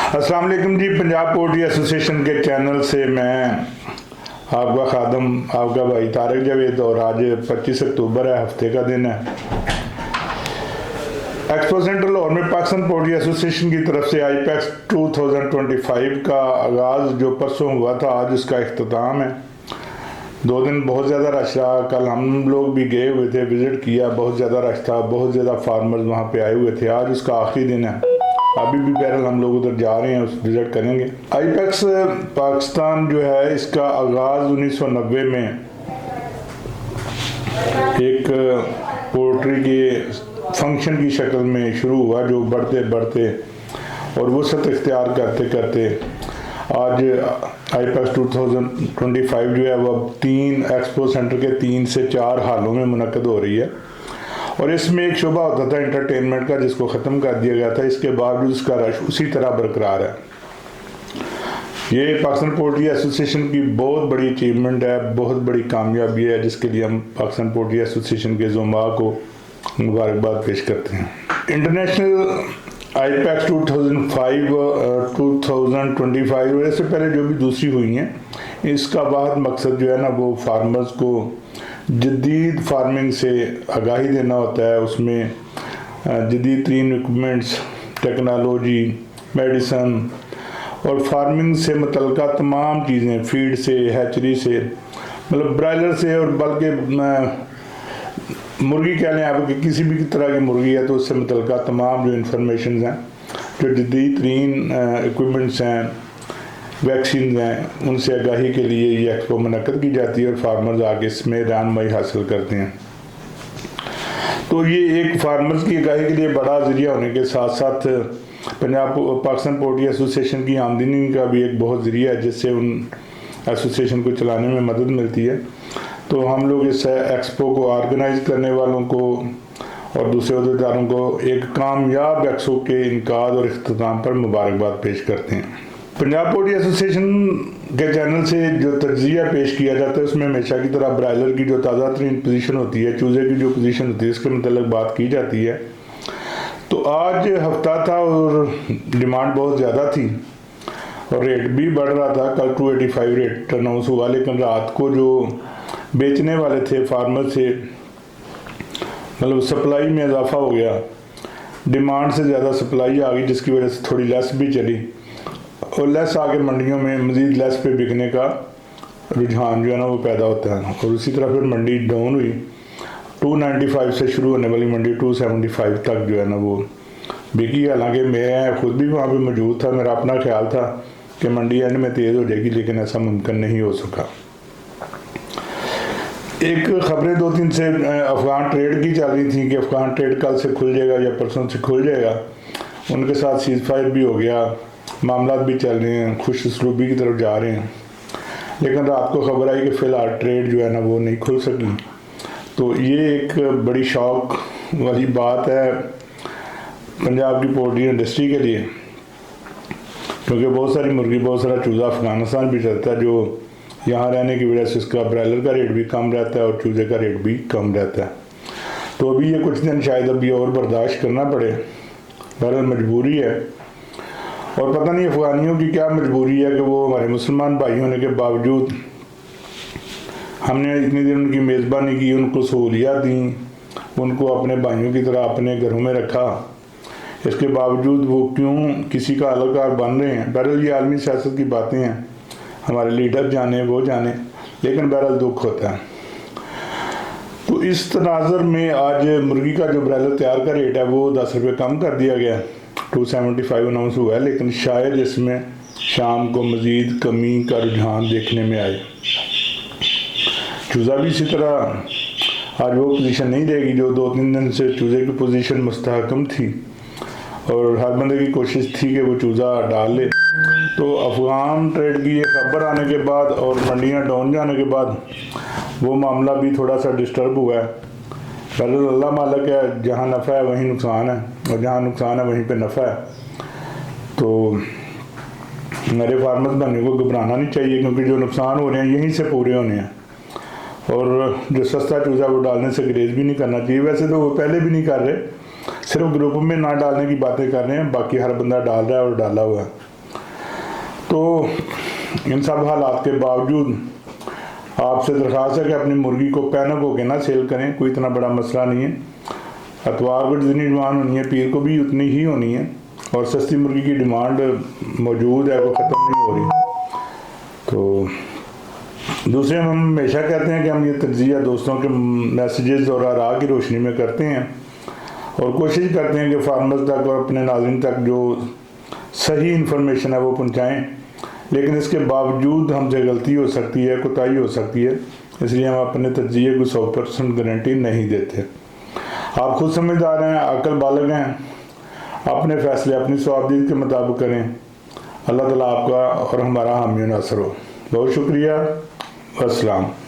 अस्सलाम वालेकुम जी। Punjab poultry association के चैनल से मैं आपका खादम आपका भाई तारिक जावेद, और आज 25 अक्टूबर है, हफ्ते का दिन है। एक्सपो सेंटर लाहौर में पाकिस्तान पोल्ट्री एसोसिएशन की तरफ से आईपैक्स 2025 का आगाज़ जो परसों हुआ था, आज उसका इख्तिताम है। 2 दिन बहुत ज़्यादा रश रहा। कल हम लोग भी गए हुए थे, विज़िट किया, बहुत ज़्यादा रश था, बहुत ज़्यादा फार्मर्स वहाँ पे आए हुए थे। आज उसका आखिरी दिन है, अभी भी बहरहाल हम लोग उधर जा रहे हैं, उस विज़िट करेंगे। आईपैक्स पाकिस्तान जो है, इसका आगाज़ 1990 में एक पोल्ट्री के फंक्शन की शक्ल में शुरू हुआ, जो बढ़ते बढ़ते और वसअत इख्तियार करते करते आज आईपैक्स 2025 जो है वो अब 3 एक्सपो सेंटर के 3 से 4 हालों में मुनक्कद हो रही है। और इसमें एक शोबा होता था एंटरटेनमेंट का, जिसको ख़त्म कर दिया गया था। इसके बावजूद उसका रश उसी तरह बरकरार है। ये पाकिस्तान पोल्ट्री एसोसिएशन की बहुत बड़ी अचीवमेंट है, बहुत बड़ी कामयाबी है, जिसके लिए हम पाकिस्तान पोल्ट्री एसोसिएशन के ज़ुम्मा को मुबारकबाद पेश करते हैं। इंटरनेशनल आईपैक्स 2025 और इससे पहले जो भी दूसरी हुई हैं, इसका वाहिद मकसद जो है ना, वो फार्मर्स को जदीद फार्मिंग से आगाही देना होता है। उसमें जदीद तरीन इक्विपमेंट्स, टेक्नोलॉजी, मेडिसन और फार्मिंग से मुतल्लिका तमाम चीज़ें, फीड से, हैचरी से, मतलब ब्रायलर से, और बल्कि मुर्गी कह लें आप कि किसी भी तरह की मुर्गी है तो उससे मुतल्लिका तमाम जो इंफॉर्मेशन हैं, जो जदीद तरीन इक्विपमेंट्स हैं, वैक्सीन हैं, उनसे आगाही के लिए ये एक्सपो मुनक्कद की जाती है और फार्मर्स आगे इसमें रहनुमाई हासिल करते हैं। तो ये एक फार्मर्स की आगाही के लिए बड़ा ज़रिया होने के साथ साथ पाकिस्तान पोल्ट्री एसोसिएशन की आमदनी का भी एक बहुत ज़रिया है, जिससे उन एसोसिएशन को चलाने में मदद मिलती है। तो हम लोग इस एक्सपो को ऑर्गेनाइज करने वालों को और दूसरे अहदेदारों को एक कामयाब एक्सपो के इनकाद और इख्तिताम पर मुबारकबाद पेश करते हैं। पंजाब पोल्ट्री एसोसिएशन के चैनल से जो तज्जिया पेश किया जाता है, उसमें हमेशा की तरह ब्रायलर की जो ताज़ा तरीन पोजीशन होती है, चूज़े की जो पोजीशन होती है, इसके मतलब बात की जाती है। तो आज हफ्ता था और डिमांड बहुत ज़्यादा थी और रेट भी बढ़ रहा था। कल 285 रेट अनाउंस हुआ, लेकिन रात को जो बेचने वाले थे फार्मर से, मतलब सप्लाई में इजाफा हो गया, डिमांड से ज़्यादा सप्लाई आ गई, जिसकी वजह से थोड़ी लेस भी चली और लेस आगे मंडियों में मज़ीद लेस पे बिकने का रुझान जो है ना वो पैदा होता है। और उसी तरह फिर मंडी डाउन हुई, 295 से शुरू होने वाली मंडी 275 तक जो है ना वो बिकी। हालांकि मैं खुद भी वहाँ पे मौजूद था, मेरा अपना ख्याल था कि मंडी एंड में तेज़ हो जाएगी, लेकिन ऐसा मुमकिन नहीं हो सका। एक खबरें 2-3 से अफ़गान ट्रेड की चल रही थी कि अफ़गान ट्रेड कल से खुल जाएगा या परसों से खुल जाएगा। उनके साथ सीज़ फायर भी हो गया, मामला भी चल रहे हैं, खुश उसलूबी की तरफ जा रहे हैं। लेकिन रात को खबर आई कि फ़िलहाल ट्रेड जो है ना वो नहीं खुल सकी। तो ये एक बड़ी शौक वाली बात है पंजाब की पोल्ट्री इंडस्ट्री के लिए, क्योंकि बहुत सारी मुर्गी, बहुत सारा चूज़ा अफ़गानिस्तान भी चलता है, जो यहाँ रहने की वजह से इसका ब्रायलर का रेट भी कम रहता है और चूज़े का रेट भी कम रहता है। तो अभी ये कुछ दिन शायद अभी और बर्दाश्त करना पड़े, बहरहाल मजबूरी है। और पता नहीं अफ़गानियों की क्या मजबूरी है कि वो हमारे मुसलमान भाई होने के बावजूद, हमने इतनी देर उनकी मेज़बानी की, उनको सहूलियात दी, उनको अपने भाइयों की तरह अपने घरों में रखा, इसके बावजूद वो क्यों किसी का अलगार बन रहे हैं। बहरहाल ये आलमी सियासत की बातें हैं, हमारे लीडर जाने वो जाने, लेकिन बहरहाल दुख होता है। तो इस तनाज़र में आज मुर्गी का जो ब्रायलर तैयार का रेट है वो 10 रुपये कम कर दिया गया, 275 अनाउंस हुआ है, लेकिन शायद इसमें शाम को मज़ीद कमी का रुझान देखने में आए। चूज़ा भी इसी तरह आज वो पोजीशन नहीं रहेगी जो 2-3 दिन से चूज़े की पोजीशन मुस्तहकम थी और हर बंदे की कोशिश थी कि वो चूज़ा डाल ले। तो अफ़गान ट्रेड की ये खबर आने के बाद और मंडियाँ डाउन जाने के बाद वो मामला भी थोड़ा सा डिस्टर्ब हुआ है। पहले अल्लाह मालिक है, जहाँ नफ़ा है वहीं नुकसान है, और जहाँ नुकसान है वहीं पे नफ़ा है। तो मेरे फार्मर्स भाइयों को घबराना नहीं चाहिए, क्योंकि जो नुकसान हो रहे हैं यहीं से पूरे होने हैं। और जो सस्ता चूज़ा वो डालने से ग्रेज भी नहीं करना चाहिए। वैसे तो वो पहले भी नहीं कर रहे, सिर्फ ग्रुप में ना डालने की बातें कर रहे हैं, बाकी हर बंदा डाल रहा है और डाला हुआ है। تو ان سب حالات کے باوجود آپ سے درخواست ہے کہ اپنی مرغی کو پینک ہو کے نہ سیل کریں، کوئی اتنا بڑا مسئلہ نہیں ہے، اتوار کو جتنی ڈیمانڈ ہونی ہے پیر کو بھی اتنی ہی ہونی ہے، اور سستی مرغی کی ڈیمانڈ موجود ہے، وہ ختم نہیں ہو رہی۔ تو دوسرے ہم ہمیشہ کہتے ہیں کہ ہم یہ تجزیہ دوستوں کے میسیجز اور آراء کی روشنی میں کرتے ہیں، اور کوشش کرتے ہیں کہ فارمرز تک اور اپنے ناظرین تک جو صحیح انفارمیشن ہے وہ پہنچائیں، لیکن اس کے باوجود ہم سے غلطی ہو سکتی ہے، کوتاہی ہو سکتی ہے، اس لیے ہم اپنے تجزیے کو 100% گارنٹی نہیں دیتے۔ آپ خود سمجھدار ہیں، عقل بالغ ہیں، اپنے فیصلے اپنی صوابدید کے مطابق کریں۔ اللہ تعالیٰ آپ کا اور ہمارا حامی و ناصر ہو۔ بہت شکریہ، السلام۔